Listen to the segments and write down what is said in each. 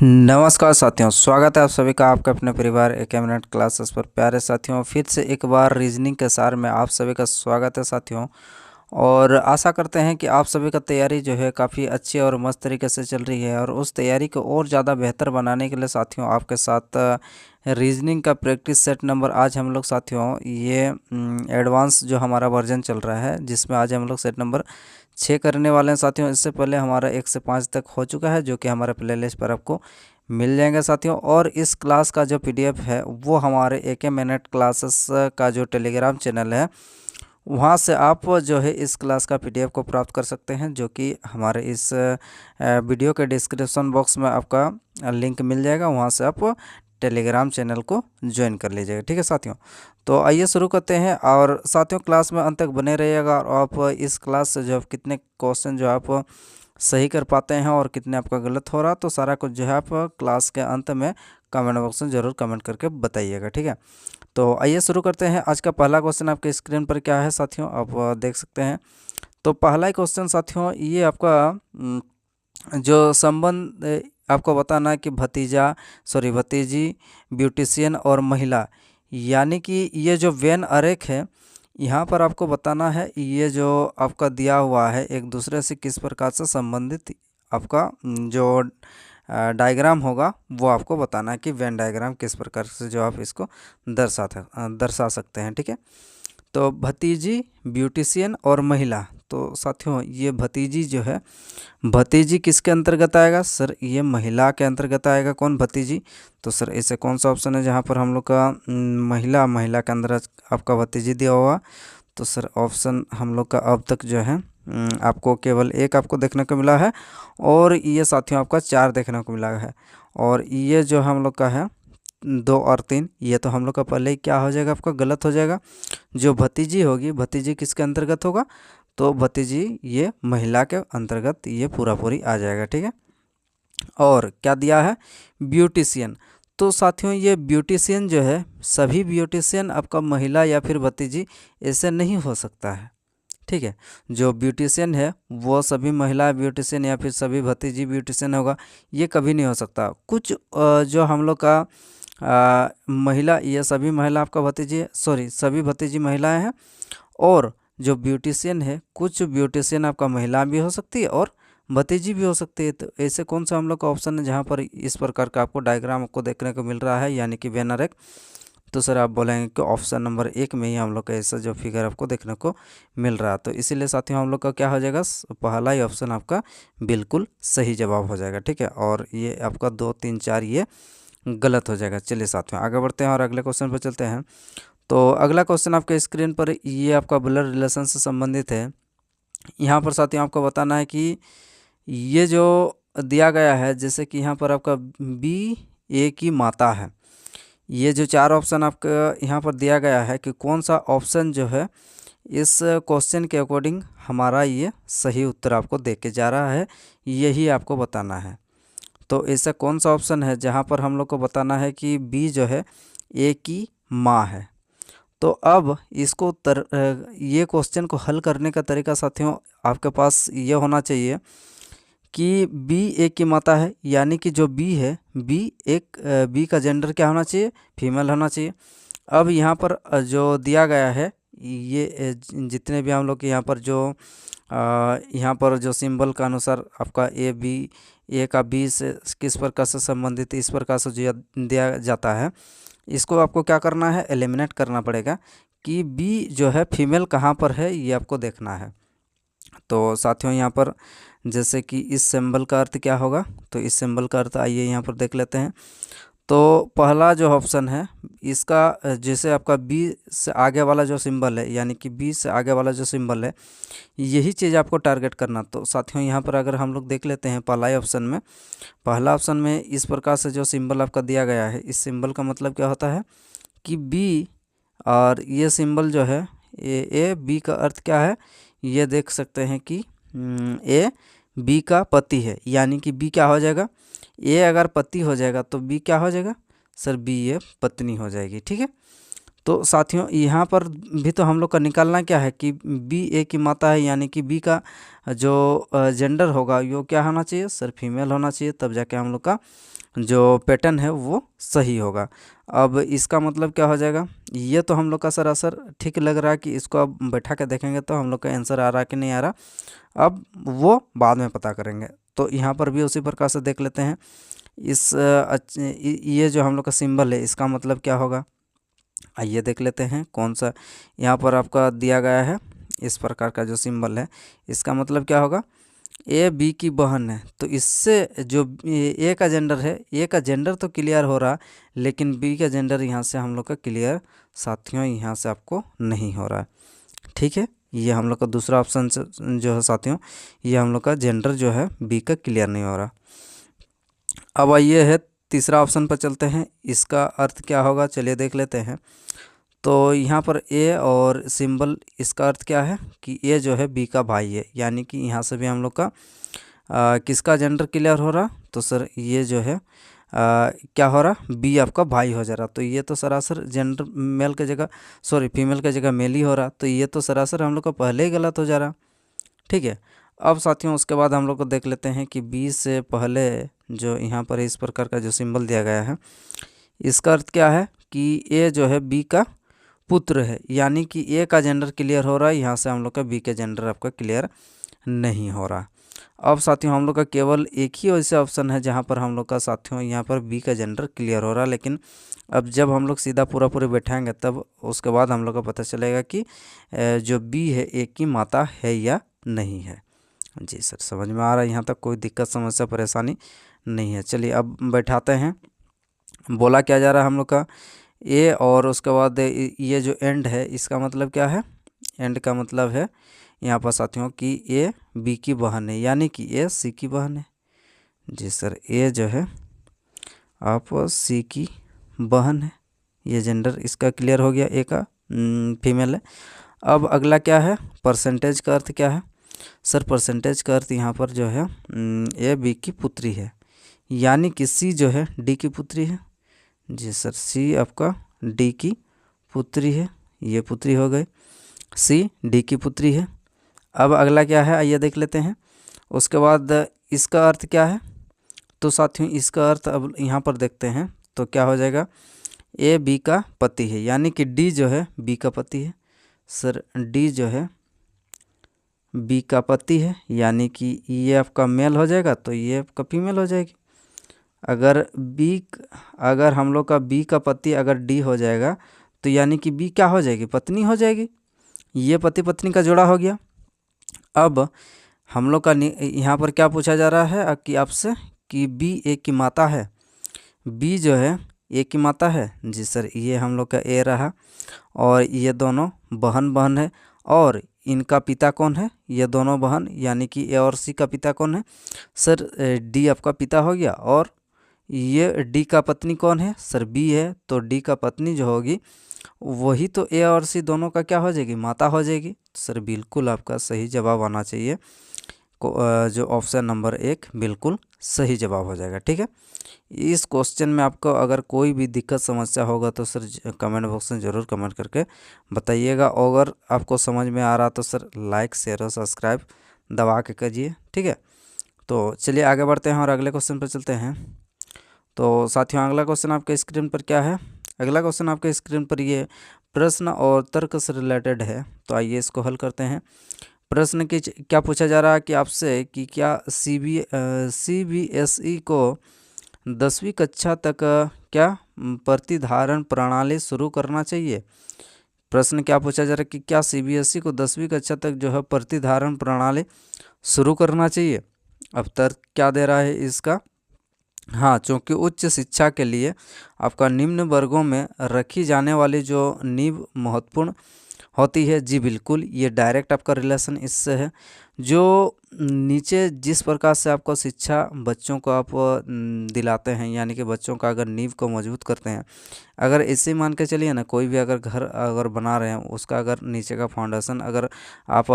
नमस्कार साथियों, स्वागत है आप सभी का आपके अपने परिवार एक मिनट क्लासेस पर। प्यारे साथियों, फिर से एक बार रीजनिंग के सार में आप सभी का स्वागत है साथियों। और आशा करते हैं कि आप सभी का तैयारी जो है काफ़ी अच्छी और मस्त तरीके से चल रही है। और उस तैयारी को और ज़्यादा बेहतर बनाने के लिए साथियों आपके साथ रीजनिंग का प्रैक्टिस सेट नंबर आज हम लोग साथियों ये एडवांस जो हमारा वर्जन चल रहा है, जिसमें आज हम लोग सेट नंबर 6 करने वाले हैं साथियों। इससे पहले हमारा 1 से 5 तक हो चुका है, जो कि हमारे प्लेलिस्ट पर आपको मिल जाएंगे साथियों। और इस क्लास का जो पीडीएफ है वो हमारे एक मिनट क्लासेस का जो टेलीग्राम चैनल है वहाँ से आप जो है इस क्लास का पीडीएफ को प्राप्त कर सकते हैं, जो कि हमारे इस वीडियो के डिस्क्रिप्शन बॉक्स में आपका लिंक मिल जाएगा। वहाँ से आप टेलीग्राम चैनल को ज्वाइन कर लीजिएगा, ठीक है साथियों। तो आइए शुरू करते हैं। और साथियों क्लास में अंत तक बने रहिएगा और आप इस क्लास से जो कितने क्वेश्चन जो आप सही कर पाते हैं और कितने आपका गलत हो रहा, तो सारा कुछ जो है आप क्लास के अंत में कमेंट बॉक्स में ज़रूर कमेंट करके बताइएगा, ठीक है। तो आइए शुरू करते हैं। आज का पहला क्वेश्चन आपके स्क्रीन पर क्या है साथियों, आप देख सकते हैं। तो पहला क्वेश्चन साथियों ये आपका जो संबंध आपको बताना है कि भतीजी, ब्यूटिशियन और महिला, यानी कि ये जो वेन आरेख है यहाँ पर आपको बताना है ये जो आपका दिया हुआ है एक दूसरे से किस प्रकार से संबंधित आपका जो डायग्राम होगा वो आपको बताना है कि वेन डायग्राम किस प्रकार से जो आप इसको दर्शा सकते हैं, ठीक है। तो भतीजी, ब्यूटिशियन और महिला, तो साथियों ये भतीजी जो है, भतीजी किसके अंतर्गत आएगा सर? ये महिला के अंतर्गत आएगा। कौन भतीजी? तो सर ऐसे कौन सा ऑप्शन है जहाँ पर हम लोग का महिला के अंदर आपका भतीजी दिया हुआ? तो सर ऑप्शन हम लोग का अब तक जो है आपको केवल एक आपको देखने को मिला है, और ये साथियों आपका 4 देखने को मिला है। और ये जो हम लोग का है 2 और 3, ये तो हम लोग का पहले ही क्या हो जाएगा, आपका गलत हो जाएगा। जो भतीजी होगी, भतीजी किसके अंतर्गत होगा? तो भतीजी ये महिला के अंतर्गत ये पूरी आ जाएगा, ठीक है। और क्या दिया है? ब्यूटिशियन। तो साथियों ये ब्यूटिशियन जो है, सभी ब्यूटिशियन आपका महिला या फिर भतीजी ऐसे नहीं हो सकता है, ठीक है। जो ब्यूटिशियन है वो सभी महिला ब्यूटिशियन या फिर सभी भतीजी ब्यूटिशियन होगा, ये कभी नहीं हो सकता। कुछ जो हम लोग का महिला, ये सभी महिला आपका भतीजी, सॉरी सभी भतीजी महिलाएं हैं। और जो ब्यूटिशियन है, कुछ ब्यूटिशियन आपका महिला भी हो सकती है और भतीजी भी हो सकती है। तो ऐसे कौन सा हम लोग का ऑप्शन है जहाँ पर इस प्रकार का आपको डायग्राम आपको देखने को मिल रहा है, यानी कि वेन आरेख? तो सर आप बोलेंगे कि ऑप्शन नंबर 1 में ही हम लोग का ऐसा जो फिगर आपको देखने को मिल रहा है। तो इसीलिए साथियों हम लोग का क्या हो जाएगा, पहला ही ऑप्शन आपका बिल्कुल सही जवाब हो जाएगा, ठीक है। और ये आपका 2, 3, 4 ये गलत हो जाएगा। चलिए साथियों आगे बढ़ते हैं और अगले क्वेश्चन पर चलते हैं। तो अगला क्वेश्चन आपके स्क्रीन पर ये आपका ब्लड रिलेशन से संबंधित है। यहाँ पर साथियों आपको बताना है कि ये जो दिया गया है, जैसे कि यहाँ पर आपका बी ए की माता है। ये जो 4 ऑप्शन आपका यहाँ पर दिया गया है कि कौन सा ऑप्शन जो है इस क्वेश्चन के अकॉर्डिंग हमारा ये सही उत्तर आपको दे के जा रहा है, यही आपको बताना है। तो ऐसा कौन सा ऑप्शन है जहाँ पर हम लोग को बताना है कि बी जो है ए की माँ है। तो अब इसको ये क्वेश्चन को हल करने का तरीका साथियों आपके पास ये होना चाहिए कि बी एक की माता है, यानी कि जो बी है, बी का जेंडर क्या होना चाहिए? फीमेल होना चाहिए। अब यहाँ पर जो दिया गया है ये जितने भी हम लोग के यहाँ पर जो यहाँ पर जो सिंबल का अनुसार आपका ए का बी से किस प्रकार से संबंधित इस प्रकार से जो दिया जाता है, इसको आपको क्या करना है? एलिमिनेट करना पड़ेगा कि बी जो है फीमेल कहाँ पर है, ये आपको देखना है। तो साथियों यहाँ पर जैसे कि इस सिंबल का अर्थ क्या होगा, तो इस सिंबल का अर्थ आइए यहाँ पर देख लेते हैं। तो पहला जो ऑप्शन है इसका, जैसे आपका बी से आगे वाला जो सिंबल है, यानी कि बी से आगे वाला जो सिंबल है, यही चीज़ आपको टारगेट करना। तो साथियों यहाँ पर अगर हम लोग देख लेते हैं पहला ऑप्शन में इस प्रकार से जो सिंबल आपका दिया गया है, इस सिंबल का मतलब क्या होता है कि बी, और ये सिंबल जो है ए बी का अर्थ क्या है, ये देख सकते हैं कि ए बी का पति है, यानी कि बी क्या हो जाएगा? ए अगर पति हो जाएगा तो बी क्या हो जाएगा सर? बी ये पत्नी हो जाएगी, ठीक है। तो साथियों यहाँ पर भी तो हम लोग का निकालना क्या है कि बी ए की माता है, यानी कि बी का जो जेंडर होगा वो क्या होना चाहिए सर, फीमेल होना चाहिए, तब जाके हम लोग का जो पैटर्न है वो सही होगा। अब इसका मतलब क्या हो जाएगा, ये तो हम लोग का सरासर ठीक लग रहा है कि इसको अब बैठा के देखेंगे तो हम लोग का आंसर आ रहा कि नहीं आ रहा, अब वो बाद में पता करेंगे। तो यहाँ पर भी उसी प्रकार से देख लेते हैं। ये जो हम लोग का सिंबल है इसका मतलब क्या होगा, आइए देख लेते हैं कौन सा यहाँ पर आपका दिया गया है। इस प्रकार का जो सिंबल है इसका मतलब क्या होगा, ए बी की बहन है, तो इससे जो ए का जेंडर है, ए का जेंडर तो क्लियर हो रहा, लेकिन बी का जेंडर यहाँ से हम लोग का क्लियर साथियों यहाँ से आपको नहीं हो रहा। ठीक है, ये हम लोग का दूसरा ऑप्शन जो है साथियों, ये हम लोग का जेंडर जो है बी का क्लियर नहीं हो रहा। अब आइए है तीसरा ऑप्शन पर चलते हैं, इसका अर्थ क्या होगा चलिए देख लेते हैं। तो यहाँ पर ए और सिंबल, इसका अर्थ क्या है कि ए जो है बी का भाई है, यानी कि यहाँ से भी हम लोग का किसका जेंडर क्लियर हो रहा, तो सर ये जो है क्या हो रहा, बी आपका भाई हो जा रहा। तो ये तो सरासर जेंडर मेल के जगह सॉरी फीमेल के जगह मेल ही हो रहा, तो ये तो सरासर हम लोग का पहले ही गलत हो जा रहा। ठीक है, अब साथियों उसके बाद हम लोग को देख लेते हैं कि बी से पहले जो यहाँ पर इस प्रकार का जो सिंबल दिया गया है, इसका अर्थ क्या है कि ए जो है बी का पुत्र है, यानी कि ए का जेंडर क्लियर हो रहा है, यहाँ से हम लोग का बी का जेंडर आपका क्लियर नहीं हो रहा। अब साथियों हम लोग का केवल एक ही ऐसा ऑप्शन है जहाँ पर हम लोग का साथियों यहाँ पर बी का जेंडर क्लियर हो रहा है, लेकिन अब जब हम लोग सीधा पूरा बैठाएंगे तब उसके बाद हम लोग को पता चलेगा कि जो बी है ए की माता है या नहीं है। जी सर समझ में आ रहा है, यहाँ तक कोई दिक्कत समस्या परेशानी नहीं है। चलिए अब बैठाते हैं। बोला क्या जा रहा है हम लोग का ए, और उसके बाद ये जो एंड है इसका मतलब क्या है, एंड का मतलब है यहाँ पर साथियों कि ए बी की बहन है, यानी कि ए सी की बहन है। जी सर, ए जो है आप सी की बहन है, ये जेंडर इसका क्लियर हो गया, ए का फीमेल है। अब अगला क्या है, परसेंटेज का अर्थ क्या है सर, परसेंटेज का अर्थ यहाँ पर जो है ए बी की पुत्री है, यानी कि सी जो है डी की पुत्री है। जी सर, सी आपका डी की पुत्री है, ये पुत्री हो गई, सी डी की पुत्री है। अब अगला क्या है आइए देख लेते हैं। उसके बाद इसका अर्थ क्या है, तो साथियों इसका अर्थ अब यहाँ पर देखते हैं तो क्या हो जाएगा, ए बी का पति है, यानी कि डी जो है बी का पति है। सर डी जो है बी का पति है, यानी कि ये आपका मेल हो जाएगा तो ये आपका फीमेल हो जाएगी। अगर हम लोग का बी का पति अगर डी हो जाएगा तो यानी कि बी क्या हो जाएगी, पत्नी हो जाएगी, ये पति पत्नी का जोड़ा हो गया। अब हम लोग का यहाँ पर क्या पूछा जा रहा है कि आपसे कि बी ए की माता है, बी जो है ए की माता है। जी सर, ये हम लोग का ए रहा, और ये दोनों बहन है, और इनका पिता कौन है, ये दोनों बहन, यानी कि ए और सी का पिता कौन है सर, डी आपका पिता हो गया, और ये डी का पत्नी कौन है सर, बी है, तो डी का पत्नी जो होगी वही तो ए और सी दोनों का क्या हो जाएगी, माता हो जाएगी। सर बिल्कुल आपका सही जवाब आना चाहिए, जो ऑप्शन नंबर 1 बिल्कुल सही जवाब हो जाएगा। ठीक है, इस क्वेश्चन में आपको अगर कोई भी दिक्कत समस्या होगा तो सर कमेंट बॉक्स में ज़रूर कमेंट करके बताइएगा। अगर आपको समझ में आ रहा तो सर लाइक शेयर और सब्सक्राइब दबा के करिए। ठीक है, तो चलिए आगे बढ़ते हैं और अगले क्वेश्चन पर चलते हैं। तो साथियों अगला क्वेश्चन आपके स्क्रीन पर क्या है, अगला क्वेश्चन आपके स्क्रीन पर ये प्रश्न और तर्क से रिलेटेड है, तो आइए इसको हल करते हैं। प्रश्न की क्या पूछा जा रहा है कि आपसे कि क्या CBSE को 10वीं कक्षा तक क्या प्रतिधारण प्रणाली शुरू करना चाहिए। प्रश्न क्या पूछा जा रहा है कि क्या CBSE को 10वीं कक्षा तक जो है प्रतिधारण प्रणाली शुरू करना चाहिए। अब तर्क क्या दे रहा है इसका, हाँ, चूँकि उच्च शिक्षा के लिए आपका निम्न वर्गों में रखी जाने वाली जो नींव महत्वपूर्ण होती है। जी बिल्कुल, ये डायरेक्ट आपका रिलेशन इससे है। जो नीचे जिस प्रकार से आपको शिक्षा बच्चों को आप दिलाते हैं, यानी कि बच्चों का अगर नींव को मजबूत करते हैं, अगर ऐसे मान के चलिए ना, कोई भी अगर घर अगर बना रहे हैं उसका अगर नीचे का फाउंडेशन अगर आप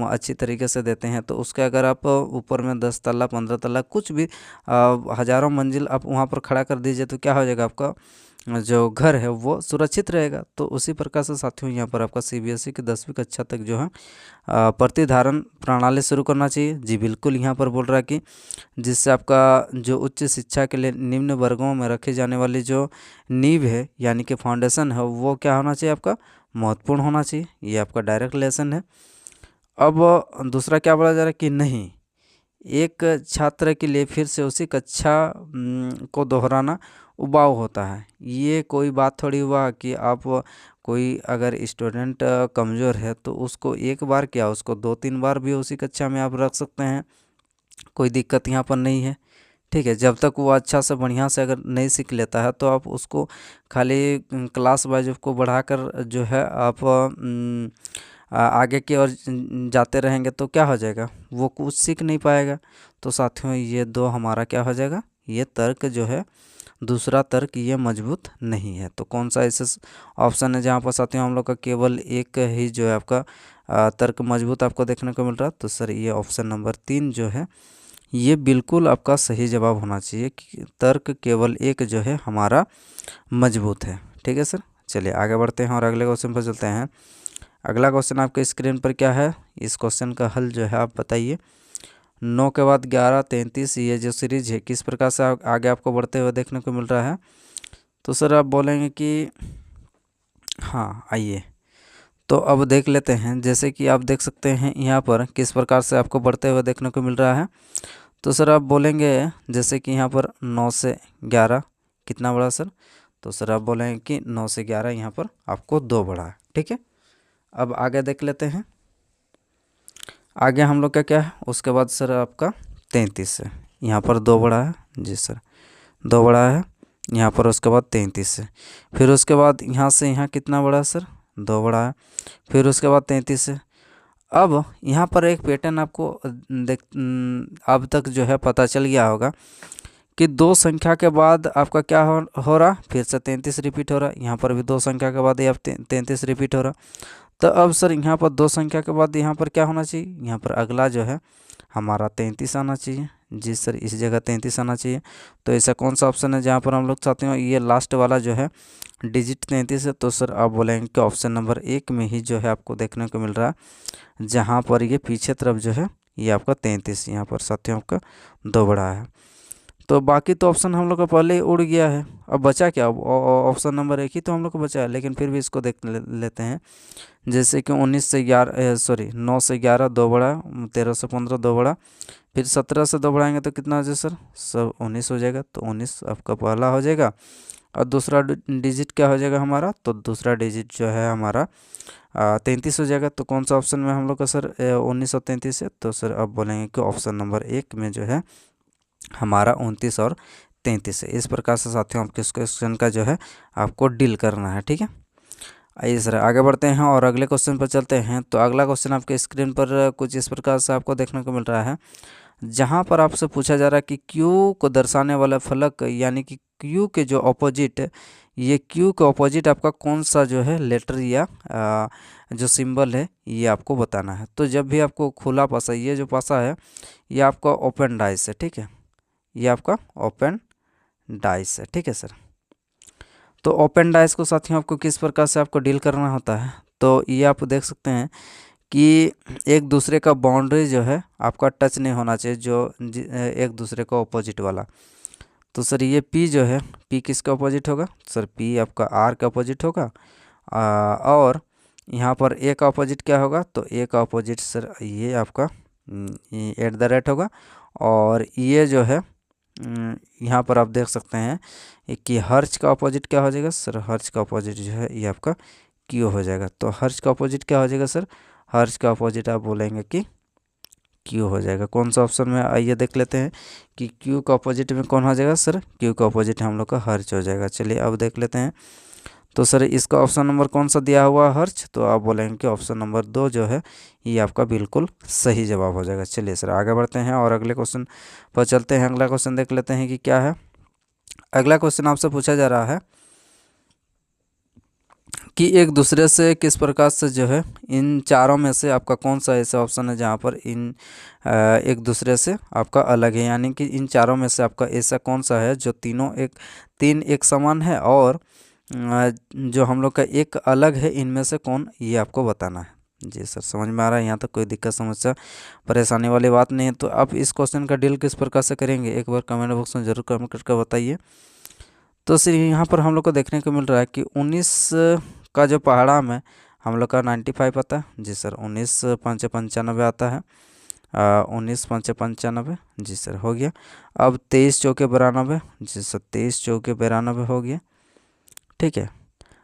अच्छी तरीके से देते हैं तो उसके अगर आप ऊपर में 10 तल्ला 15 तल्ला कुछ भी हज़ारों मंजिल आप वहाँ पर खड़ा कर दीजिए तो क्या हो जाएगा, आपका जो घर है वो सुरक्षित रहेगा। तो उसी प्रकार से साथियों यहाँ पर आपका सीबीएसई की 10वीं कक्षा तक जो है प्रतिधारण प्रणाली शुरू करना चाहिए। जी बिल्कुल, यहाँ पर बोल रहा है कि जिससे आपका जो उच्च शिक्षा के लिए निम्न वर्गों में रखी जाने वाली जो नींव है यानी कि फाउंडेशन है वो क्या होना चाहिए, आपका महत्वपूर्ण होना चाहिए। ये आपका डायरेक्ट लेसन है। अब दूसरा क्या बोला जा रहा है कि नहीं, एक छात्र के लिए फिर से उसी कक्षा को दोहराना उबाऊ होता है। ये कोई बात थोड़ी हुआ कि आप कोई अगर स्टूडेंट कमज़ोर है तो उसको एक बार क्या, उसको 2-3 बार भी उसी कक्षा में आप रख सकते हैं, कोई दिक्कत यहाँ पर नहीं है। ठीक है, जब तक वो अच्छा से बढ़िया से अगर नहीं सीख लेता है तो आप उसको खाली क्लास वाइज को बढ़ाकर जो है आप आगे की ओर जाते रहेंगे तो क्या हो जाएगा, वो कुछ सीख नहीं पाएगा। तो साथियों ये दो हमारा क्या हो जाएगा, ये तर्क जो है दूसरा तर्क ये मजबूत नहीं है। तो कौन सा ऐसा ऑप्शन है जहाँ पर साथियों हम लोग का केवल एक ही जो है आपका तर्क मजबूत आपको देखने को मिल रहा है? तो सर ये ऑप्शन नंबर 3 जो है ये बिल्कुल आपका सही जवाब होना चाहिए कि तर्क केवल एक जो है हमारा मजबूत है। ठीक है सर, चलिए आगे बढ़ते हैं और अगले क्वेश्चन पर चलते हैं। अगला क्वेश्चन आपके स्क्रीन पर क्या है, इस क्वेश्चन का हल जो है आप बताइए। 9 के बाद 11, 33 ये जो सीरीज है किस प्रकार से आगे आपको बढ़ते हुए देखने को मिल रहा है? तो सर आप बोलेंगे कि हाँ आइए, तो अब देख लेते हैं। जैसे कि आप देख सकते हैं यहाँ पर किस प्रकार से आपको बढ़ते हुए देखने को मिल रहा है। तो सर आप बोलेंगे जैसे कि यहाँ पर 9 से 11 कितना बढ़ा सर? तो सर आप बोलेंगे कि 9 से 11 यहाँ पर आपको 2 बढ़ा है। ठीक है, अब आगे देख लेते हैं। आगे हम लोग का क्या है, उसके बाद सर आपका 33 से यहाँ पर 2 बढ़ा है। जी सर 2 बढ़ा है यहाँ पर, उसके बाद 33 से, फिर उसके बाद यहाँ से यहाँ कितना बढ़ा है सर? 2 बढ़ा है, फिर उसके बाद 33 से। अब यहाँ पर एक पैटर्न आपको अब तक जो है पता चल गया होगा कि 2 संख्या के बाद आपका क्या हो रहा, फिर से 33 रिपीट हो रहा। यहाँ पर भी 2 संख्या के बाद ये 33 रिपीट हो रहा। तो अब सर यहाँ पर 2 संख्या के बाद यहाँ पर क्या होना चाहिए, यहाँ पर अगला जो है हमारा 33 आना चाहिए। जी सर इस जगह 33 आना चाहिए। तो ऐसा कौन सा ऑप्शन है जहाँ पर हम लोग चाहते हैं ये लास्ट वाला जो है डिजिट 33 है? तो सर आप बोलेंगे कि ऑप्शन नंबर 1 में ही जो है आपको देखने को मिल रहा है, जहाँ पर ये पीछे तरफ जो है ये आपका 33 यहाँ पर साथियों आपका 2 बढ़ा है। तो बाकी तो ऑप्शन हम लोग का पहले ही उड़ गया है। अब बचा क्या, ऑप्शन नंबर 1 ही तो हम लोग को बचा है, लेकिन फिर भी इसको देख लेते हैं। जैसे कि 19 से 11 सॉरी 9 से 11 2 बढ़ा, 13 से 15 2 बढ़ा, फिर 17 से 2 बढ़ाएंगे तो कितना हो जाए सर? सब 19 हो जाएगा। तो 19 आपका पहला हो जाएगा और दूसरा डिजिट क्या हो जाएगा हमारा? तो दूसरा डिजिट जो है हमारा 33 हो जाएगा। तो कौन सा ऑप्शन में हम लोग का सर 19 और 33 है? तो सर आप बोलेंगे कि ऑप्शन नंबर 1 में जो है हमारा 29 और 33 है। इस प्रकार से साथियों आपके इस क्वेश्चन का जो है आपको डील करना है। ठीक है, आइए सर आगे बढ़ते हैं और अगले क्वेश्चन पर चलते हैं। तो अगला क्वेश्चन आपके स्क्रीन पर कुछ इस प्रकार से आपको देखने को मिल रहा है, जहां पर आपसे पूछा जा रहा है कि क्यू को दर्शाने वाला फलक यानी कि क्यू के जो ऑपोजिट, ये क्यू के ऑपोजिट आपका कौन सा जो है लेटर या जो सिंबल है ये आपको बताना है। तो जब भी आपको खुला पासा, ये जो पासा है ये आपका ओपन डाइस है। ठीक है, ये आपका ओपन डाइस है। ठीक है सर, तो ओपन डाइस को साथियों आपको किस प्रकार से आपको डील करना होता है? तो ये आप देख सकते हैं कि एक दूसरे का बाउंड्री जो है आपका टच नहीं होना चाहिए, जो एक दूसरे का ऑपोजिट वाला। तो सर ये P जो है, P किसका ऑपोजिट होगा सर? P आपका R का ऑपोजिट होगा। और यहाँ पर A का ऑपोजिट क्या होगा? तो A का ऑपोजिट सर ये आपका @ होगा। और ये जो है यहाँ पर आप देख सकते हैं कि हर्च का अपोजिट क्या हो जाएगा सर? हर्च का अपोजिट जो है ये आपका क्यू हो जाएगा। तो हर्च का अपोजिट क्या हो जाएगा सर? हर्च का अपोजिट आप बोलेंगे कि क्यू हो जाएगा। कौन सा ऑप्शन में, आइए देख लेते हैं कि क्यू का अपोजिट में कौन हो जाएगा सर? क्यू का अपोजिट हम लोग का हर्च हो जाएगा। चलिए अब देख लेते हैं। तो सर इसका ऑप्शन नंबर कौन सा दिया हुआ हर्च? तो आप बोलेंगे कि ऑप्शन नंबर 2 जो है ये आपका बिल्कुल सही जवाब हो जाएगा। चलिए सर आगे बढ़ते हैं और अगले क्वेश्चन पर चलते हैं। अगला क्वेश्चन देख लेते हैं कि क्या है। अगला क्वेश्चन आपसे पूछा जा रहा है कि एक दूसरे से किस प्रकार से जो है इन चारों में से आपका कौन सा ऐसा ऑप्शन है जहाँ पर इन एक दूसरे से आपका अलग है, यानी कि इन चारों में से आपका ऐसा कौन सा है जो तीन एक समान है और जो हम लोग का एक अलग है, इनमें से कौन, ये आपको बताना है। जी सर, समझ में आ रहा है, यहाँ तक कोई दिक्कत समस्या परेशानी वाली बात नहीं है। तो आप इस क्वेश्चन का डील किस प्रकार से करेंगे एक बार कमेंट बॉक्स में ज़रूर कमेंट करके बताइए। तो सिर्फ यहाँ पर हम लोग को देखने को मिल रहा है कि 19 का जो पहाड़ा में हम लोग का 95 आता है। जी सर, 19 पंचे 95 आता है। 19 पंचे 95, जी सर हो गया। अब 23 चौके 92, जी सर 23 चौके 92 हो गया, ठीक है।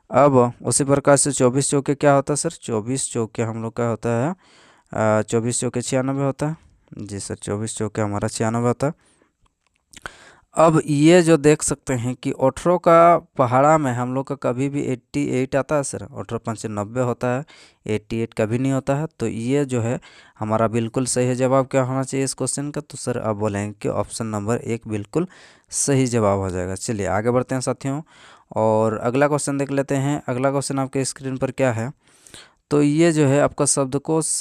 अब उसी प्रकार से 24 चौके क्या होता है सर, 24 चौके हम लोग का होता है 24 चौके 96 होता है। जी सर, 24 चौके हमारा 96 होता है। अब ये जो देख सकते हैं कि 18 का पहाड़ा में हम लोग का कभी भी 88 आता है सर, 18 पंचे 90 होता है, 88 कभी नहीं होता है। तो ये जो है हमारा बिल्कुल सही है। जवाब क्या होना चाहिए इस क्वेश्चन का, तो सर आप बोलेंगे कि ऑप्शन नंबर 1 बिल्कुल सही जवाब हो जाएगा। चलिए आगे बढ़ते हैं साथियों और अगला क्वेश्चन देख लेते हैं। अगला क्वेश्चन आपके स्क्रीन पर क्या है, तो ये जो है आपका शब्दकोश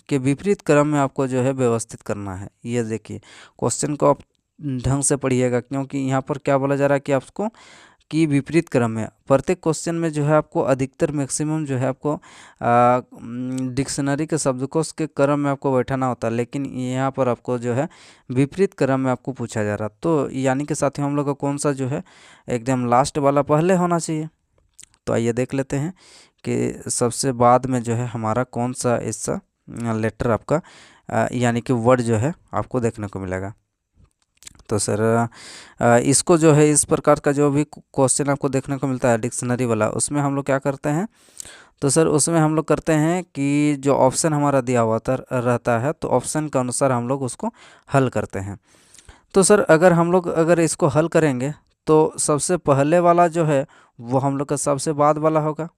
के विपरीत क्रम में आपको जो है व्यवस्थित करना है। ये देखिए क्वेश्चन को आप ढंग से पढ़िएगा, क्योंकि यहाँ पर क्या बोला जा रहा है कि आपको कि विपरीत क्रम में प्रत्येक क्वेश्चन में जो है आपको अधिकतर मैक्सिमम जो है आपको डिक्शनरी के शब्दकोश के क्रम में आपको बैठाना होता है, लेकिन यहाँ पर आपको जो है विपरीत क्रम में आपको पूछा जा रहा। तो यानी कि साथियों हम लोग का कौन सा जो है एकदम लास्ट वाला पहले होना चाहिए। तो आइए देख लेते हैं कि सबसे बाद में जो है हमारा कौन सा ऐसा लेटर आपका यानी कि वर्ड जो है आपको देखने को मिलेगा। तो सर इसको जो है इस प्रकार का जो भी क्वेश्चन आपको देखने को मिलता है डिक्शनरी वाला, उसमें हम लोग क्या करते हैं, तो सर उसमें हम लोग करते हैं कि जो ऑप्शन हमारा दिया हुआ रहता है, तो ऑप्शन के अनुसार हम लोग उसको हल करते हैं। तो सर अगर इसको हल करेंगे तो सबसे पहले वाला जो है वो हम लोग का सबसे बाद वाला होगा।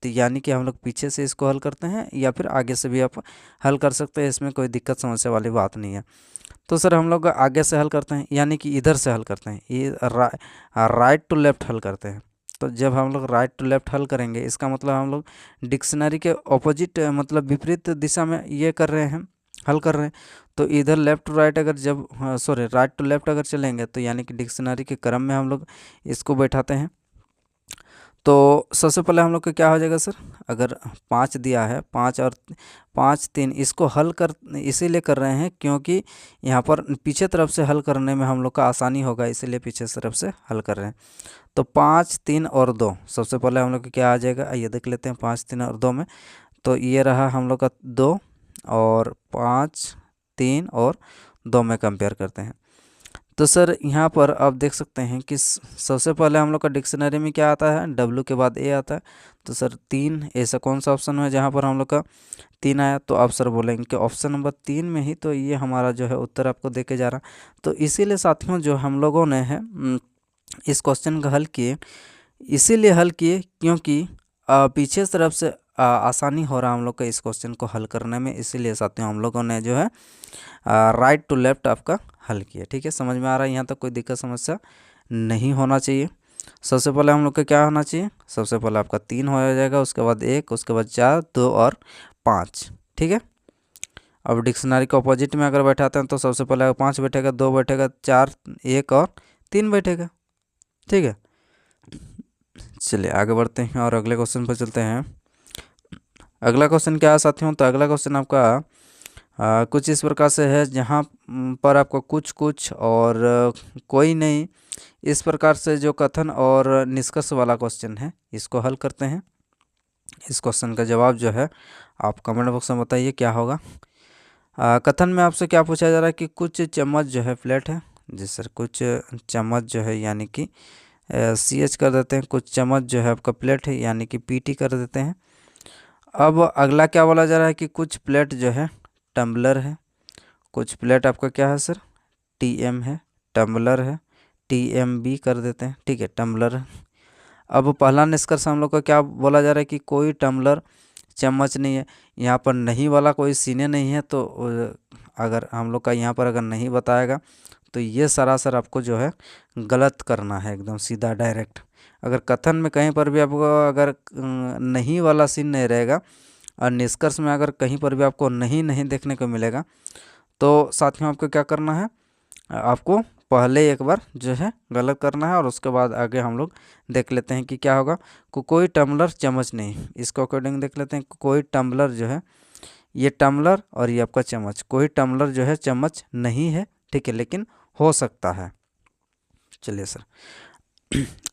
तो यानी कि हम लोग पीछे से इसको हल करते हैं या फिर आगे से भी आप हल कर सकते हैं, इसमें कोई दिक्कत समस्या वाली बात नहीं है। तो सर हम लोग आगे से हल करते हैं, यानी कि इधर से हल करते हैं, ये राइट टू लेफ्ट हल करते हैं। तो जब हम लोग राइट टू लेफ्ट हल करेंगे, इसका मतलब हम लोग डिक्शनरी के ऑपोजिट मतलब विपरीत दिशा में ये कर रहे हैं, हल कर रहे हैं। तो इधर लेफ़्ट टू राइट अगर जब राइट टू लेफ़्ट अगर चलेंगे, तो यानी कि डिक्शनरी के क्रम में हम लोग इसको बैठाते हैं। तो सबसे पहले हम लोग का क्या हो जाएगा सर, अगर 5 दिया है, 5 और 5 3, इसको हल कर इसीलिए कर रहे हैं क्योंकि यहाँ पर पीछे तरफ से हल करने में हम लोग का आसानी होगा, इसीलिए पीछे तरफ से हल कर रहे हैं। तो 5 3 और 2 सबसे पहले हम लोग का क्या आ जाएगा, ये देख लेते हैं 5 3 और 2 में। तो ये रहा हम लोग का 2 और 5 3 और 2 में कंपेयर करते हैं। तो सर यहाँ पर आप देख सकते हैं कि सबसे पहले हम लोग का डिक्शनरी में क्या आता है, W के बाद A आता है। तो सर 3 ऐसा कौन सा ऑप्शन है जहाँ पर हम लोग का 3 आया, तो आप सर बोलेंगे कि ऑप्शन नंबर 3 में ही तो ये हमारा जो है उत्तर आपको देके जा रहा। तो इसीलिए साथियों जो हम लोगों ने है इस क्वेश्चन का हल किए, इसीलिए हल किए क्योंकि पीछे तरफ से आसानी हो रहा हम लोग का इस क्वेश्चन को हल करने में, इसीलिए साथियों हम लोगों ने जो है राइट टू लेफ्ट आपका हल किया। ठीक है, समझ में आ रहा है, यहाँ तक कोई दिक्कत समस्या नहीं होना चाहिए। सबसे पहले हम लोग का क्या होना चाहिए, सबसे पहले आपका 3 हो जाएगा, उसके बाद 1, उसके बाद 4 2 और 5। ठीक है, अब डिक्शनरी के अपोजिट में अगर बैठाते हैं तो सबसे पहले 5 बैठेगा, 2 बैठेगा, 4 1 और 3 बैठेगा। ठीक है, चलिए आगे बढ़ते हैं और अगले क्वेश्चन पर चलते हैं। अगला क्वेश्चन क्या है साथियों, तो अगला क्वेश्चन आपका कुछ इस प्रकार से है, जहाँ पर आपको कुछ कुछ और कोई नहीं, इस प्रकार से जो कथन और निष्कर्ष वाला क्वेश्चन है, इसको हल करते हैं। इस क्वेश्चन का जवाब जो है आप कमेंट बॉक्स में बताइए क्या होगा। कथन में आपसे क्या पूछा जा रहा है कि कुछ चम्मच जो है प्लेट है। जी सर, कुछ चम्मच जो है यानी कि CH कर देते हैं, कुछ चम्मच जो है आपका प्लेट है यानी कि PT कर देते हैं। अब अगला क्या बोला जा रहा है कि कुछ प्लेट जो है टम्बलर है, कुछ प्लेट आपका क्या है सर, TM है, टम्बलर है, TMB कर देते हैं। ठीक है, टम्बलर है। अब पहला निष्कर्ष हम लोग का क्या बोला जा रहा है कि कोई टम्बलर चम्मच नहीं है। यहाँ पर नहीं वाला कोई सीने नहीं है, तो अगर हम लोग का यहाँ पर अगर नहीं बताएगा तो ये सरासर आपको जो है गलत करना है, एकदम सीधा डायरेक्ट। अगर कथन में कहीं पर भी आपको अगर नहीं वाला सीन नहीं रहेगा और निष्कर्ष में अगर कहीं पर भी आपको नहीं नहीं देखने को मिलेगा, तो साथियों आपको क्या करना है, आपको पहले एक बार जो है गलत करना है और उसके बाद आगे हम लोग देख लेते हैं कि क्या होगा। कोई टम्बलर चम्मच नहीं, इसको अकॉर्डिंग देख लेते हैं। कोई टम्बलर जो है, ये टम्बलर और ये आपका चम्मच, कोई टम्बलर जो है चम्मच नहीं है, ठीक है, लेकिन हो सकता है। चलिए सर,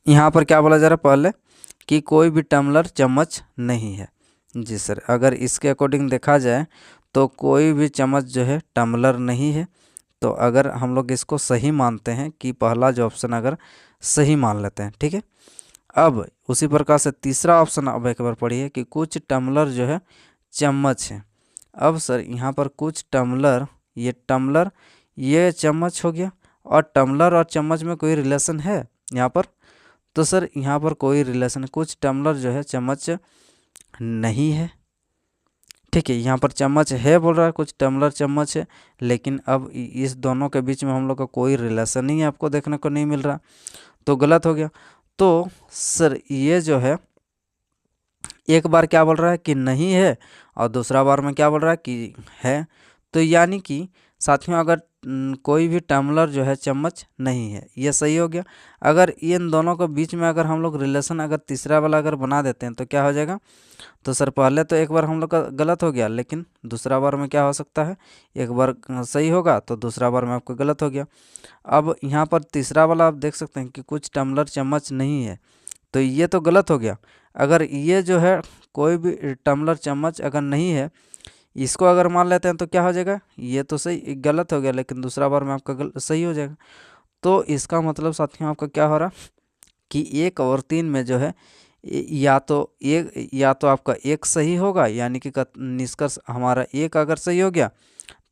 यहाँ पर क्या बोला जा रहा है पहले कि कोई भी टम्बलर चम्मच नहीं है। जी सर, अगर इसके अकॉर्डिंग देखा जाए तो कोई भी चम्मच जो है टम्बलर नहीं है। तो अगर हम लोग इसको सही मानते हैं कि पहला जो ऑप्शन अगर सही मान लेते हैं, ठीक है। अब उसी प्रकार से तीसरा ऑप्शन अब एक बार पढ़िए कि कुछ टम्बलर जो है चम्मच है। अब सर यहाँ पर कुछ टम्बलर, ये चम्मच हो गया, और टम्बलर और चम्मच में कोई रिलेशन है यहाँ पर? तो सर यहाँ पर कोई रिलेशन, कुछ टम्बलर जो है चम्मच नहीं है, ठीक है। यहाँ पर चम्मच है बोल रहा है, कुछ टम्बलर चम्मच है, लेकिन अब इस दोनों के बीच में हम लोग का कोई रिलेशन ही आपको देखने को नहीं मिल रहा, तो गलत हो गया। तो सर ये जो है एक बार क्या बोल रहा है कि नहीं है और दूसरा बार में क्या बोल रहा है कि है। तो यानी कि साथियों अगर कोई भी टम्बलर जो है चम्मच नहीं है, ये सही हो गया। अगर इन दोनों के बीच में अगर हम लोग रिलेशन अगर तीसरा वाला अगर बना देते हैं तो क्या हो जाएगा? तो सर पहले तो एक बार हम लोग का गलत हो गया, लेकिन दूसरा बार में क्या हो सकता है, एक बार सही होगा तो दूसरा बार में आपको गलत हो गया। अब यहाँ पर तीसरा वाला आप देख सकते हैं कि कुछ टम्बलर चम्मच नहीं है, तो ये तो गलत हो गया। अगर ये जो है कोई भी टम्बलर चम्मच अगर नहीं है, इसको अगर मान लेते हैं तो क्या हो जाएगा, ये तो सही गलत हो गया, लेकिन दूसरा बार में आपका सही हो जाएगा। तो इसका मतलब साथियों आपका क्या हो रहा कि 1 और 3 में जो है या तो आपका एक सही होगा, यानी कि निष्कर्ष हमारा एक अगर सही हो गया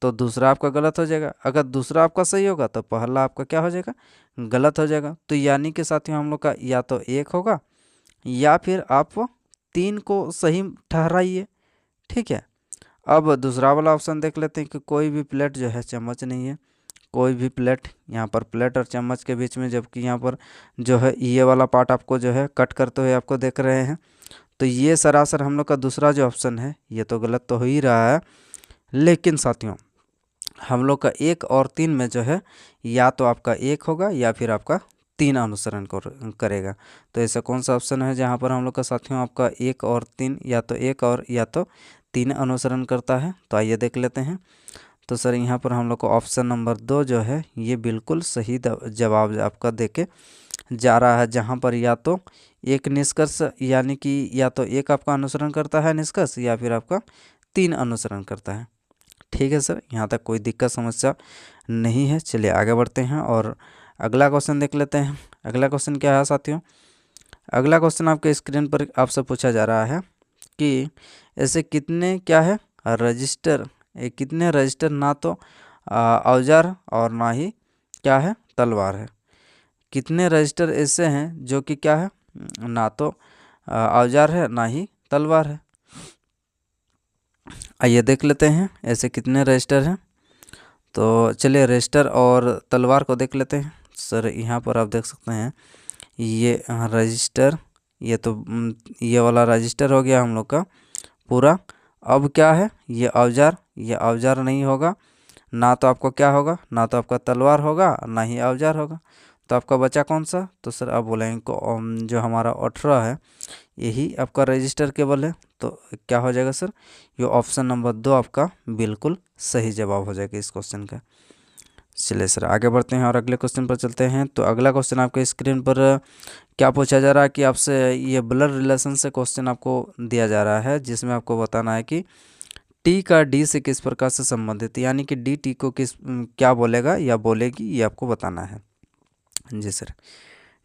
तो दूसरा आपका गलत हो जाएगा। अगर दूसरा आपका सही होगा तो पहला आपका क्या हो जाएगा, गलत हो जाएगा। तो यानी कि साथियों हम लोग का या तो एक होगा या फिर आप 3 को सही ठहराइए, ठीक है। अब दूसरा वाला ऑप्शन देख लेते हैं कि कोई भी प्लेट जो है चम्मच नहीं है। कोई भी प्लेट, यहाँ पर प्लेट और चम्मच के बीच में, जबकि यहाँ पर जो है ये वाला पार्ट आपको जो है कट करते हुए आपको देख रहे हैं, तो ये सरासर हम लोग का दूसरा जो ऑप्शन है ये तो गलत तो हो ही रहा है। लेकिन साथियों हम लोग का 1 और 3 में जो है या तो आपका 1 होगा या फिर आपका 3 अनुसरण करेगा। तो ऐसा कौन सा ऑप्शन है जहाँ पर हम लोग का साथियों आपका 1 और 3 या तो 1 और या तो 3 अनुसरण करता है? तो आइए देख लेते हैं। तो सर यहाँ पर हम लोग को ऑप्शन नंबर 2 जो है ये बिल्कुल सही जवाब आपका देके जा रहा है, जहाँ पर या तो एक निष्कर्ष यानी कि या तो 1 आपका अनुसरण करता है निष्कर्ष या फिर आपका 3 अनुसरण करता है। ठीक है सर, यहाँ तक कोई दिक्कत समस्या नहीं है। चलिए आगे बढ़ते हैं और अगला क्वेश्चन देख लेते हैं। अगला क्वेश्चन क्या है साथियों? अगला क्वेश्चन आपके स्क्रीन पर आपसे पूछा जा रहा है कि ऐसे कितने क्या है रजिस्टर, कितने रजिस्टर ना तो औजार और ना ही क्या है तलवार है। कितने रजिस्टर ऐसे हैं जो कि क्या है ना तो औजार है ना ही तलवार है। आइए देख लेते हैं ऐसे कितने रजिस्टर हैं। तो चलिए रजिस्टर और तलवार को देख लेते हैं। सर यहाँ पर आप देख सकते हैं ये रजिस्टर, ये तो ये वाला रजिस्टर हो गया हम लोग का पूरा। अब क्या है ये औजार, ये औजार नहीं होगा, ना तो आपको क्या होगा, ना तो आपका तलवार होगा ना ही औजार होगा। तो आपका बचा कौन सा? तो सर आप बोलेंगे जो हमारा 18 है यही आपका रजिस्टर केबल है। तो क्या हो जाएगा सर, ये ऑप्शन नंबर 2 आपका बिल्कुल सही जवाब हो जाएगा इस क्वेश्चन का। चलिए सर आगे बढ़ते हैं और अगले क्वेश्चन पर चलते हैं। तो अगला क्वेश्चन आपके स्क्रीन पर क्या पूछा जा रहा है कि आपसे ये ब्लड रिलेशन से क्वेश्चन आपको दिया जा रहा है, जिसमें आपको बताना है कि टी का डी से किस प्रकार से संबंधित, यानी कि डी टी को किस क्या बोलेगा या बोलेगी, ये आपको बताना है। जी सर,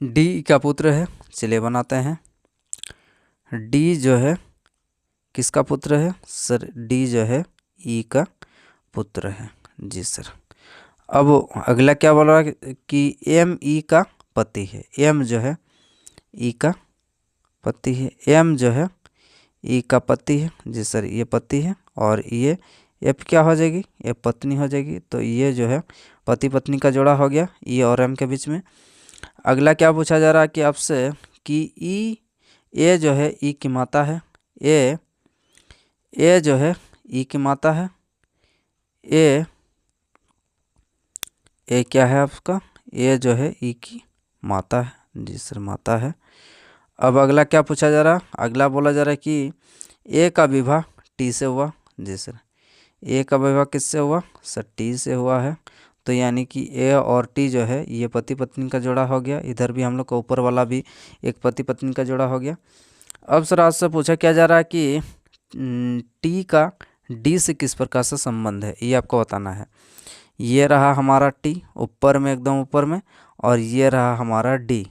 डी का पुत्र है, चलिए बनाते हैं। डी जो है किसका पुत्र है? सर डी जो है ई का पुत्र है। जी सर, अब अगला क्या बोल रहा है कि एम ई का पति है। एम जो है ई का पति है, एम जो है ई का पति है। जी सर ये पति है और ये एफ क्या हो जाएगी, ये पत्नी हो जाएगी। तो ये जो है पति पत्नी का जोड़ा हो गया ई और एम के बीच में। अगला क्या पूछा जा रहा है कि आपसे कि ई ए जो है ई की मात्रा है, ए जो है ई की मात्रा है, ए क्या है आपका, ए जो है ई की मात्रा है। जी सर, मात्रा है। अब अगला क्या पूछा जा रहा है, अगला बोला जा रहा है कि ए का विवाह टी से हुआ। जी सर, ए का विवाह किससे हुआ सर, टी से हुआ है। तो यानी कि ए और टी जो है ये पति पत्नी का जोड़ा हो गया। इधर भी हम लोग का ऊपर वाला भी एक पति पत्नी का जोड़ा हो गया। अब सर आपसे पूछा क्या जा रहा है कि टी का डी से किस प्रकार से संबंध है, ये आपको बताना है। ये रहा हमारा टी ऊपर में, एकदम ऊपर में, और ये रहा हमारा डी।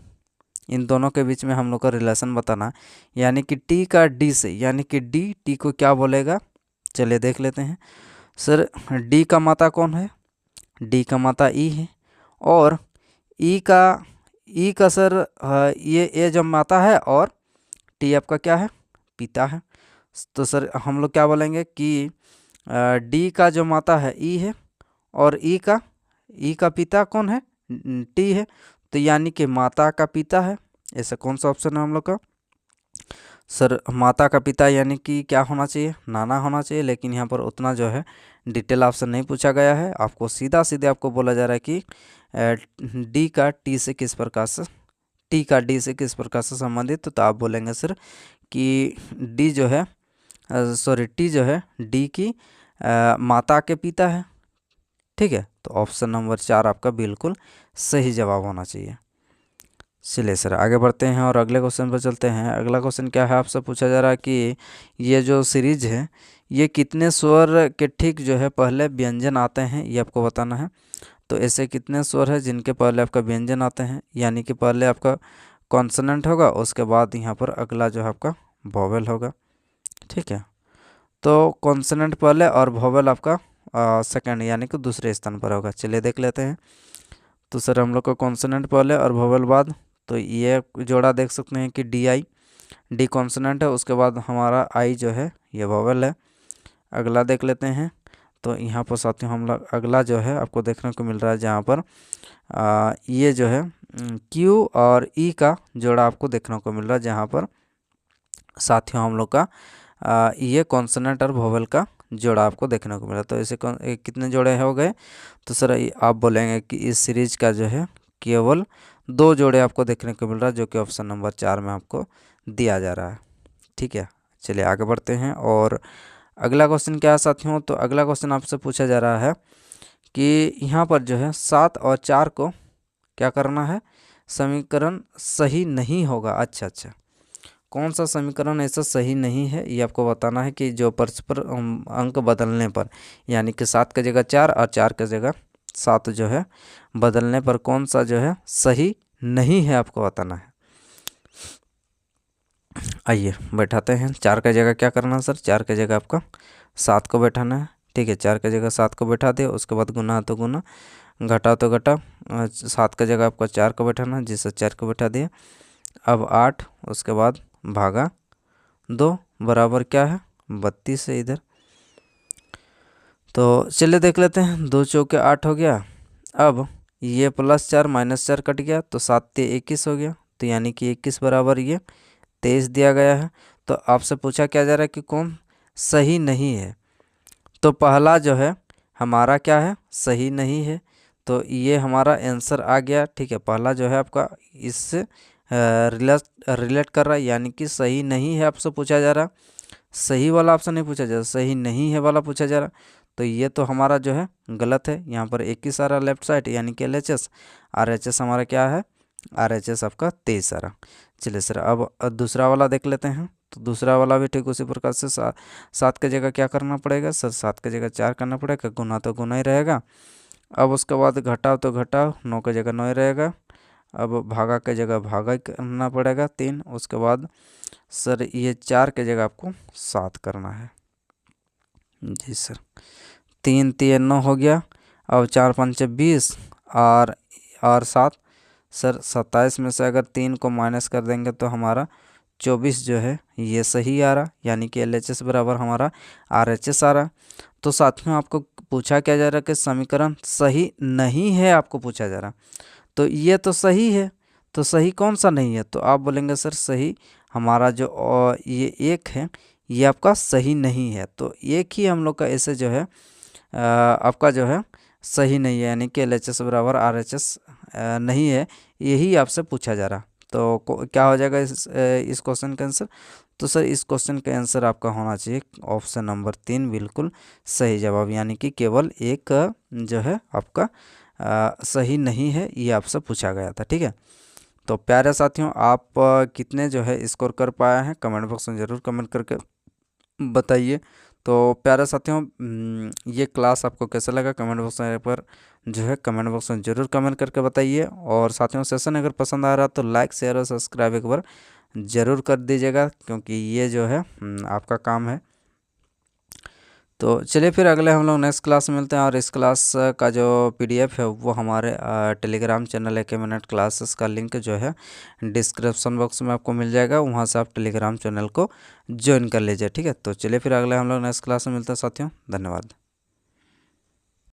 इन दोनों के बीच में हम लोग का रिलेशन बताना, यानी कि टी का डी से, यानी कि डी टी को क्या बोलेगा, चलिए देख लेते हैं। सर डी का माता कौन है, डी का माता ई है, और ई का सर ये जब माता है, और टी आपका क्या है, पिता है। तो सर हम लोग क्या बोलेंगे कि डी का जो माता है ई है, और ई का पिता कौन है, टी है। तो यानी कि माता का पिता है। ऐसा कौन सा ऑप्शन है हम लोग का सर, माता का पिता यानी कि क्या होना चाहिए, नाना होना चाहिए। लेकिन यहाँ पर उतना जो है डिटेल ऑप्शन नहीं पूछा गया है। आपको सीधा सीधे आपको बोला जा रहा है कि डी का टी से किस प्रकार से, टी का डी से किस प्रकार से संबंधित। तो आप बोलेंगे सर कि डी जो है सॉरी टी जो है डी की माता के पिता है। ठीक है, तो ऑप्शन नंबर 4 आपका बिल्कुल सही जवाब होना चाहिए। चलिए सर आगे बढ़ते हैं और अगले क्वेश्चन पर चलते हैं। अगला क्वेश्चन क्या है, आपसे पूछा जा रहा है कि ये जो सीरीज है ये कितने स्वर के ठीक जो है पहले व्यंजन आते हैं, ये आपको बताना है। तो ऐसे कितने स्वर है जिनके पहले आपका व्यंजन आते हैं, यानी कि पहले आपका कॉन्सोनेंट होगा, उसके बाद यहाँ पर अगला जो है आपका वोवेल होगा। ठीक है, तो कॉन्सोनेंट पहले और वोवेल आपका सेकंड यानी कि दूसरे स्थान पर होगा। चलिए देख लेते हैं। तो सर हम लोग को कॉन्सोनेंट पहले और वोवेल बाद, तो ये जोड़ा देख सकते हैं कि डी कॉन्सोनेंट है, उसके बाद हमारा आई जो है ये वोवेल है। अगला देख लेते हैं। तो यहाँ पर साथियों हम लोग अगला जो है आपको देखने को मिल रहा है, जहाँ पर ये जो है क्यू और ई का जोड़ा आपको देखने को मिल रहा है, जहाँ पर साथियों हम लोग का ये कॉन्सोनेंट और वोवेल का जोड़ा आपको देखने को मिला। तो ऐसे कितने जोड़े हो गए, तो सर आप बोलेंगे कि इस सीरीज का जो है केवल 2 जोड़े आपको देखने को मिल रहा है, जो कि ऑप्शन नंबर 4 में आपको दिया जा रहा है। ठीक है, चलिए आगे बढ़ते हैं। और अगला क्वेश्चन क्या है साथियों, तो अगला क्वेश्चन आपसे पूछा जा रहा है कि यहाँ पर जो है 7 और 4 को क्या करना है, समीकरण सही नहीं होगा। अच्छा, कौन सा समीकरण ऐसा सही नहीं है, ये आपको बताना है कि जो परस्पर अंक बदलने पर, यानी कि 7 की जगह 4 और 4 की जगह 7 जो है बदलने पर कौन सा जो है सही नहीं है, आपको बताना है। आइए बैठाते हैं। 4 की जगह क्या करना है सर, 4 की जगह आपका 7 को बैठाना है। ठीक है, 4 की जगह 7 को बैठा दिया, उसके बाद गुना तो गुना, घटा तो घटा, 7 की जगह आपका 4 को बैठाना है, जिससे 4 को बैठा दिया। अब 8, उसके बाद भागा 2 बराबर क्या है 32 है इधर। तो चलिए देख लेते हैं, 2 चौके 8 हो गया। अब ये +4 -4 कट गया, तो 7 ते 21 हो गया। तो यानी कि 21 बराबर ये 23 दिया गया है। तो आपसे पूछा क्या जा रहा है कि कौन सही नहीं है, तो पहला जो है हमारा क्या है सही नहीं है। तो ये हमारा आंसर आ गया। ठीक है, पहला जो है आपका इससे रिलेट कर रहा है, यानी कि सही नहीं है आपसे पूछा जा रहा, सही वाला ऑप्शन नहीं पूछा जा रहा, सही नहीं है वाला पूछा जा रहा। तो ये तो हमारा जो है गलत है। यहाँ पर 21 आ रहा लेफ्ट साइड, यानी कि LHS, RHS हमारा क्या है, RHS आपका 23 आ रहा। चलिए सर अब दूसरा वाला देख लेते हैं। तो दूसरा वाला भी ठीक उसी प्रकार से 7 की जगह क्या करना पड़ेगा सर, 7 की जगह 4 करना पड़ेगा, गुना तो गुना ही रहेगा। अब उसके बाद घटाओ तो घटाओ, 9 की जगह 9 ही रहेगा। अब भागा की जगह भागा करना पड़ेगा 3, उसके बाद सर ये 4 की जगह आपको 7 करना है। जी सर, 3 3 9 हो गया। अब 4 5 20 और 7 सर 27 में से अगर 3 को माइनस कर देंगे तो हमारा 24 जो है ये सही आ रहा, यानी कि LHS बराबर हमारा RHS आ रहा। तो साथियों आपको पूछा क्या जा रहा है कि समीकरण सही नहीं है, आपको पूछा जा रहा, तो ये तो सही है। तो सही कौन सा नहीं है? तो आप बोलेंगे सर सही हमारा जो ये एक है ये आपका सही नहीं है। तो एक ही हम लोग का ऐसे जो है आपका जो है सही नहीं है, यानी कि LHS बराबर RHS नहीं है, यही आपसे पूछा जा रहा। तो क्या हो जाएगा इस क्वेश्चन का आंसर? तो सर इस क्वेश्चन का आंसर आपका होना चाहिए ऑप्शन नंबर 3 बिल्कुल सही जवाब, यानी कि केवल एक जो है आपका सही नहीं है, ये आपसे पूछा गया था। ठीक है, तो प्यारे साथियों आप कितने जो है स्कोर कर पाए हैं कमेंट बॉक्स में ज़रूर कमेंट करके बताइए। तो प्यारे साथियों ये क्लास आपको कैसा लगा कमेंट बॉक्स में पर जो है कमेंट बॉक्स में ज़रूर कमेंट करके बताइए। और साथियों सेशन अगर पसंद आ रहा तो लाइक शेयर और सब्सक्राइब एक बार ज़रूर कर दीजिएगा, क्योंकि ये जो है आपका काम है। तो चलिए फिर अगले हम लोग नेक्स्ट क्लास में मिलते हैं, और इस क्लास का जो PDF है वो हमारे टेलीग्राम चैनल एक मिनट क्लासेस का लिंक जो है डिस्क्रिप्शन बॉक्स में आपको मिल जाएगा, वहाँ से आप टेलीग्राम चैनल को ज्वाइन कर लीजिए। ठीक है, तो चलिए फिर अगले हम लोग नेक्स्ट क्लास में मिलते हैं साथियों, धन्यवाद।